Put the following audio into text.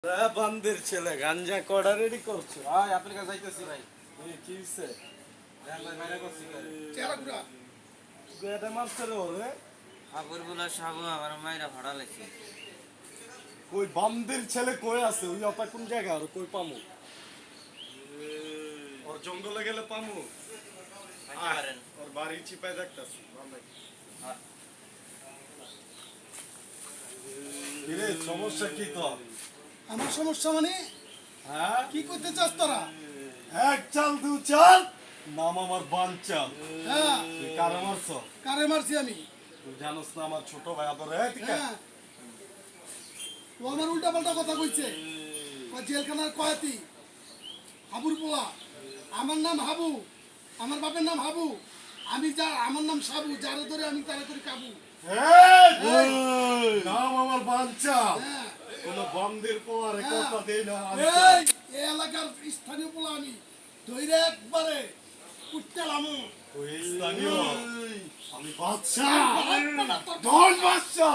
বান্দির ছেলে গাঞ্জা কড়া রেডি করছো? ভাই আপনার কাছে যাইতেছি ভাই। কি হইছে? ভাই মাইরা করছি ভাই। এটা মারছে রে ওরে। আবুল বুলা সাবু আমার মাইরা ভাড়া লেছে। কই বান্দির ছেলে কই আছে? ওই অপা কোন জায়গা আর কই পামু? ওর জঙ্গলে গেলে পামু। পারেন ওর বাড়ি চিপায় দেখতাছি। কিরে সমস্যা কি তো? আমার সমস্যা মানে হ্যাঁ কি করতে চাস তোরা? এক চাল দু চাল নাম আমার বাঞ্চাল। হ্যাঁ, তুই কারে মারছ? কারে মারছি আমি? তুই জানোস না আমার ছোট ভাই আদর হ্যাঁ, ও আমার উল্টা পাল্টা কথা কইছে। জেলখানার কয়াতি হাবুর পোলা। আমার নাম হাবু, আমার বাপের নাম হাবু। আমি যা আমার নাম সাবু, যারে ধরে আমি তারে করি কাবু। নাম আমার বাঞ্চাল। হ্যাঁ, কোন বন্দির পোয়ারে হ্যাঁ। কথা দেই না এই এই এলাকার স্থানীয় পোলা আমি। ধইরে একবারে কুটতেলামু। তুই স্থানীয়, আমি বাদশা, ডন বাদশা।